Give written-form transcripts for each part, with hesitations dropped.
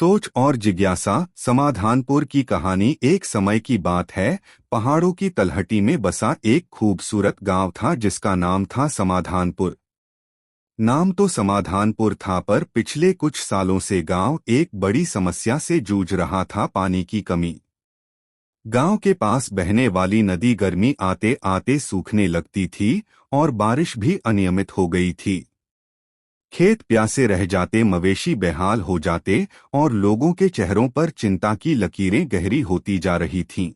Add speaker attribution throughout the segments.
Speaker 1: सोच और जिज्ञासा। समाधानपुर की कहानी। एक समय की बात है, पहाड़ों की तलहटी में बसा एक खूबसूरत गांव था जिसका नाम था समाधानपुर। नाम तो समाधानपुर था, पर पिछले कुछ सालों से गांव एक बड़ी समस्या से जूझ रहा था, पानी की कमी। गांव के पास बहने वाली नदी गर्मी आते आते सूखने लगती थी और बारिश भी अनियमित हो गई थी। खेत प्यासे रह जाते, मवेशी बेहाल हो जाते और लोगों के चेहरों पर चिंता की लकीरें गहरी होती जा रही थीं।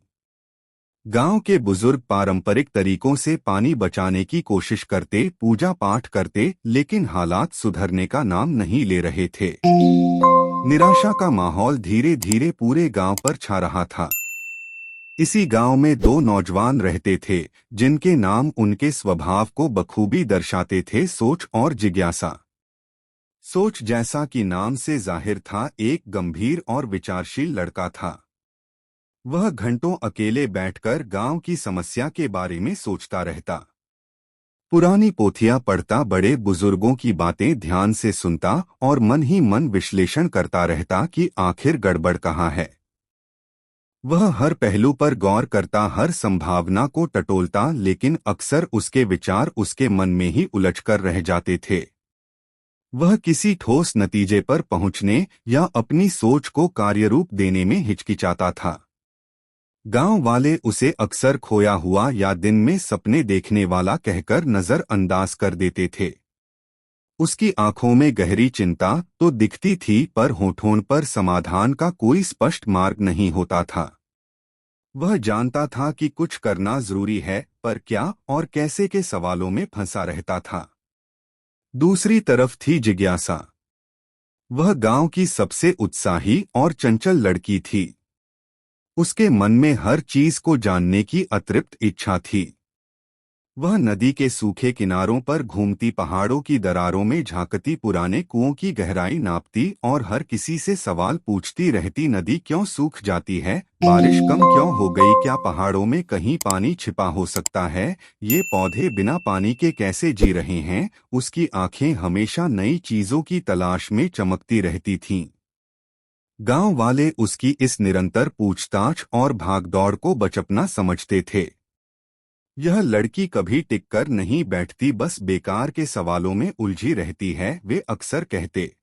Speaker 1: गांव के बुजुर्ग पारंपरिक तरीकों से पानी बचाने की कोशिश करते, पूजा पाठ करते, लेकिन हालात सुधरने का नाम नहीं ले रहे थे। निराशा का माहौल धीरे धीरे पूरे गांव पर छा रहा था। इसी गांव में दो नौजवान रहते थे जिनके नाम उनके स्वभाव को बखूबी दर्शाते थे, सोच और जिज्ञासा। सोच, जैसा कि नाम से जाहिर था, एक गंभीर और विचारशील लड़का था। वह घंटों अकेले बैठकर गांव की समस्या के बारे में सोचता रहता। पुरानी पोथियां पढ़ता, बड़े बुजुर्गों की बातें ध्यान से सुनता और मन ही मन विश्लेषण करता रहता कि आखिर गड़बड़ कहाँ है। वह हर पहलू पर गौर करता, हर संभावना को टटोलता, लेकिन अक्सर उसके विचार उसके मन में ही उलझकर रह जाते थे। वह किसी ठोस नतीजे पर पहुंचने या अपनी सोच को कार्यरूप देने में हिचकिचाता था। गांव वाले उसे अक्सर खोया हुआ या दिन में सपने देखने वाला कहकर नजरअंदाज कर देते थे। उसकी आंखों में गहरी चिंता तो दिखती थी, पर होठों पर समाधान का कोई स्पष्ट मार्ग नहीं होता था। वह जानता था कि कुछ करना जरूरी है, पर क्या और कैसे के सवालों में फंसा रहता था। दूसरी तरफ थी जिज्ञासा। वह गांव की सबसे उत्साही और चंचल लड़की थी। उसके मन में हर चीज को जानने की अतृप्त इच्छा थी। वह नदी के सूखे किनारों पर घूमती, पहाड़ों की दरारों में झांकती, पुराने कुओं की गहराई नापती और हर किसी से सवाल पूछती रहती। नदी क्यों सूख जाती है? बारिश कम क्यों हो गई? क्या पहाड़ों में कहीं पानी छिपा हो सकता है? ये पौधे बिना पानी के कैसे जी रहे हैं? उसकी आंखें हमेशा नई चीजों की तलाश में चमकती रहती थीं। गांव वाले उसकी इस निरंतर पूछताछ और भागदौड़ को बचपना समझते थे। यह लड़की कभी टिककर नहीं बैठती, बस बेकार के सवालों में उलझी रहती है, वे अक्सर कहते।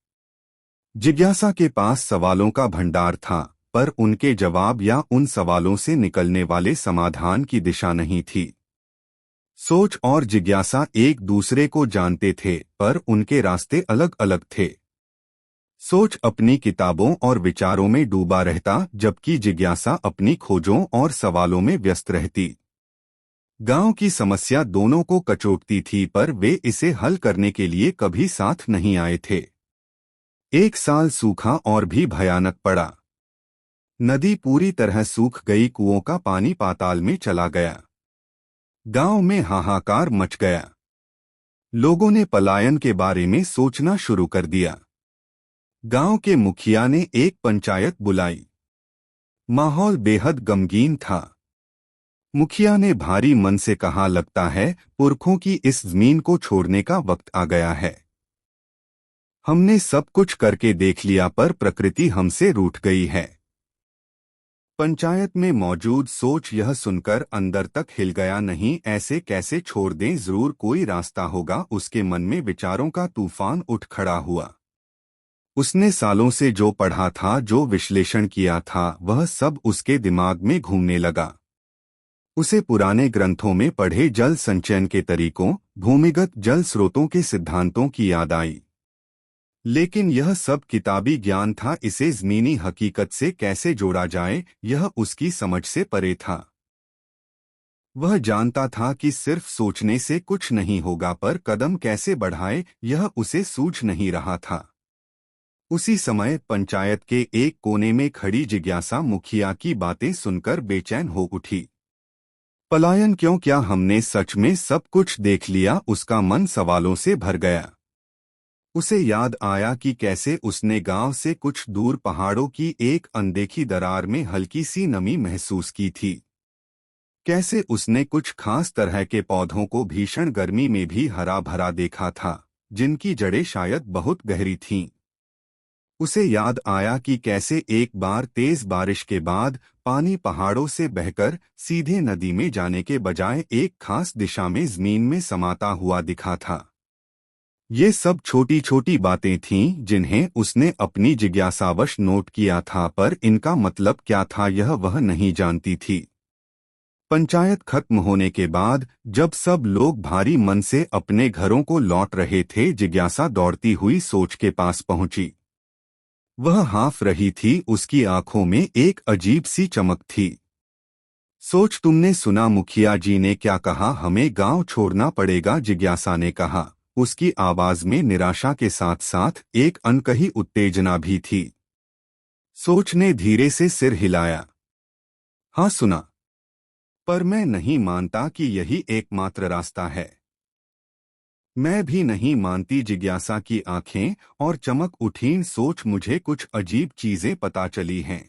Speaker 1: जिज्ञासा के पास सवालों का भंडार था, पर उनके जवाब या उन सवालों से निकलने वाले समाधान की दिशा नहीं थी। सोच और जिज्ञासा एक दूसरे को जानते थे, पर उनके रास्ते अलग अलग थे। सोच अपनी किताबों और विचारों में डूबा रहता, जबकि जिज्ञासा अपनी खोजों और सवालों में व्यस्त रहती। गांव की समस्या दोनों को कचोटती थी, पर वे इसे हल करने के लिए कभी साथ नहीं आए थे। एक साल सूखा और भी भयानक पड़ा। नदी पूरी तरह सूख गई, कुओं का पानी पाताल में चला गया। गांव में हाहाकार मच गया। लोगों ने पलायन के बारे में सोचना शुरू कर दिया। गांव के मुखिया ने एक पंचायत बुलाई। माहौल बेहद गमगीन था। मुखिया ने भारी मन से कहा, लगता है पुरखों की इस जमीन को छोड़ने का वक्त आ गया है। हमने सब कुछ करके देख लिया, पर प्रकृति हमसे रूठ गई है। पंचायत में मौजूद सोच यह सुनकर अंदर तक हिल गया। नहीं, ऐसे कैसे छोड़ दें, जरूर कोई रास्ता होगा। उसके मन में विचारों का तूफान उठ खड़ा हुआ। उसने सालों से जो पढ़ा था, जो विश्लेषण किया था, वह सब उसके दिमाग में घूमने लगा। उसे पुराने ग्रंथों में पढ़े जल संचयन के तरीकों, भूमिगत जल स्रोतों के सिद्धांतों की याद आई। लेकिन यह सब किताबी ज्ञान था, इसे ज़मीनी हकीकत से कैसे जोड़ा जाए, यह उसकी समझ से परे था। वह जानता था कि सिर्फ सोचने से कुछ नहीं होगा, पर कदम कैसे बढ़ाए, यह उसे सूझ नहीं रहा था। उसी समय पंचायत के एक कोने में खड़ी जिज्ञासा मुखिया की बातें सुनकर बेचैन हो उठी। पलायन क्यों? क्या हमने सच में सब कुछ देख लिया? उसका मन सवालों से भर गया। उसे याद आया कि कैसे उसने गांव से कुछ दूर पहाड़ों की एक अनदेखी दरार में हल्की सी नमी महसूस की थी। कैसे उसने कुछ खास तरह के पौधों को भीषण गर्मी में भी हरा भरा देखा था, जिनकी जड़ें शायद बहुत गहरी थीं। उसे याद आया कि कैसे एक बार तेज बारिश के बाद पानी पहाड़ों से बहकर सीधे नदी में जाने के बजाय एक खास दिशा में जमीन में समाता हुआ दिखा था। ये सब छोटी छोटी बातें थीं जिन्हें उसने अपनी जिज्ञासावश नोट किया था, पर इनका मतलब क्या था यह वह नहीं जानती थी। पंचायत खत्म होने के बाद जब सब लोग भारी मन से अपने घरों को लौट रहे थे, जिज्ञासा दौड़ती हुई सोच के पास पहुंची। वह हाँफ रही थी, उसकी आंखों में एक अजीब सी चमक थी। सोच, तुमने सुना मुखिया जी ने क्या कहा, हमें गांव छोड़ना पड़ेगा, जिज्ञासा ने कहा। उसकी आवाज में निराशा के साथ साथ एक अनकही उत्तेजना भी थी। सोच ने धीरे से सिर हिलाया। हाँ सुना, पर मैं नहीं मानता कि यही एकमात्र रास्ता है। मैं भी नहीं मानती, जिज्ञासा की आंखें और चमक उठीं। सोच, मुझे कुछ अजीब चीजें पता चली हैं।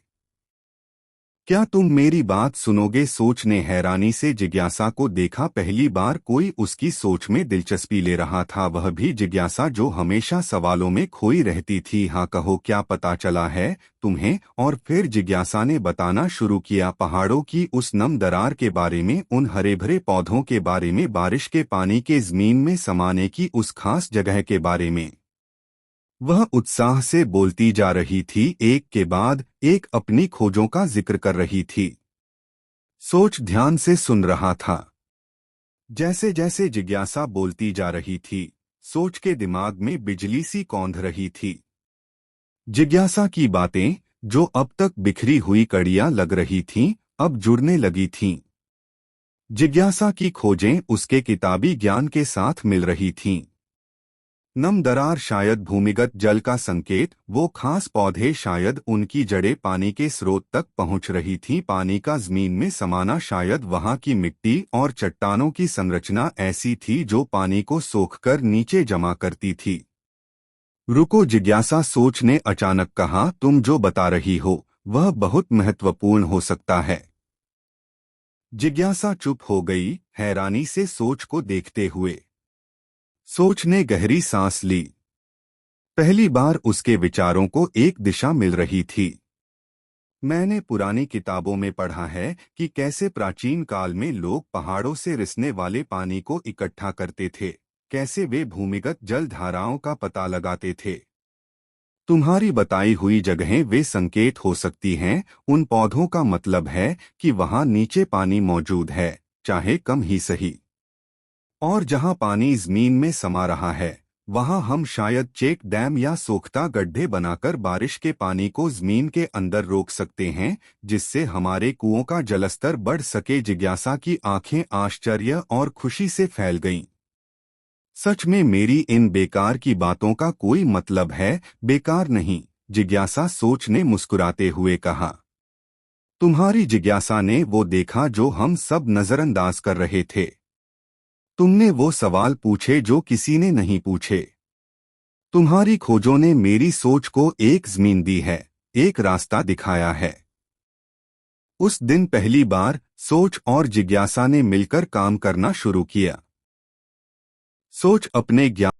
Speaker 1: क्या तुम मेरी बात सुनोगे? सोच ने हैरानी से जिज्ञासा को देखा। पहली बार कोई उसकी सोच में दिलचस्पी ले रहा था, वह भी जिज्ञासा जो हमेशा सवालों में खोई रहती थी। हाँ कहो, क्या पता चला है तुम्हें? और फिर जिज्ञासा ने बताना शुरू किया, पहाड़ों की उस नम दरार के बारे में, उन हरे भरे पौधों के बारे में, बारिश के पानी के जमीन में समाने की उस खास जगह के बारे में। वह उत्साह से बोलती जा रही थी, एक के बाद एक अपनी खोजों का जिक्र कर रही थी। सोच ध्यान से सुन रहा था। जैसे जैसे जिज्ञासा बोलती जा रही थी, सोच के दिमाग में बिजली सी कौंध रही थी। जिज्ञासा की बातें, जो अब तक बिखरी हुई कड़ियां लग रही थीं, अब जुड़ने लगी थीं। जिज्ञासा की खोजें उसके किताबी ज्ञान के साथ मिल रही थीं। नम दरार शायद भूमिगत जल का संकेत, वो खास पौधे शायद उनकी जड़ें पानी के स्रोत तक पहुंच रही थीं। पानी का जमीन में समाना, शायद वहां की मिट्टी और चट्टानों की संरचना ऐसी थी जो पानी को सोखकर नीचे जमा करती थी। रुको, जिज्ञासा सोच ने अचानक कहा, तुम जो बता रही हो वह बहुत महत्वपूर्ण हो सकता है। जिज्ञासा चुप हो गई, हैरानी से सोच को देखते हुए। सोच ने गहरी सांस ली। पहली बार उसके विचारों को एक दिशा मिल रही थी। मैंने पुरानी किताबों में पढ़ा है कि कैसे प्राचीन काल में लोग पहाड़ों से रिसने वाले पानी को इकट्ठा करते थे, कैसे वे भूमिगत जल धाराओं का पता लगाते थे। तुम्हारी बताई हुई जगहें वे संकेत हो सकती हैं। उन पौधों का मतलब है कि वहां नीचे पानी मौजूद है, चाहे कम ही सही। और जहां पानी जमीन में समा रहा है, वहां हम शायद चेक डैम या सोख्ता गड्ढे बनाकर बारिश के पानी को जमीन के अंदर रोक सकते हैं, जिससे हमारे कुओं का जलस्तर बढ़ सके। जिज्ञासा की आंखें आश्चर्य और खुशी से फैल गईं। सच में मेरी इन बेकार की बातों का कोई मतलब है? बेकार नहीं, जिज्ञासा सोच ने मुस्कुराते हुए कहा। तुम्हारी जिज्ञासा ने वो देखा जो हम सब नजरअंदाज कर रहे थे। तुमने वो सवाल पूछे जो किसी ने नहीं पूछे। तुम्हारी खोजों ने मेरी सोच को एक जमीन दी है, एक रास्ता दिखाया है। उस दिन पहली बार सोच और जिज्ञासा ने मिलकर काम करना शुरू किया। सोच अपने ज्ञान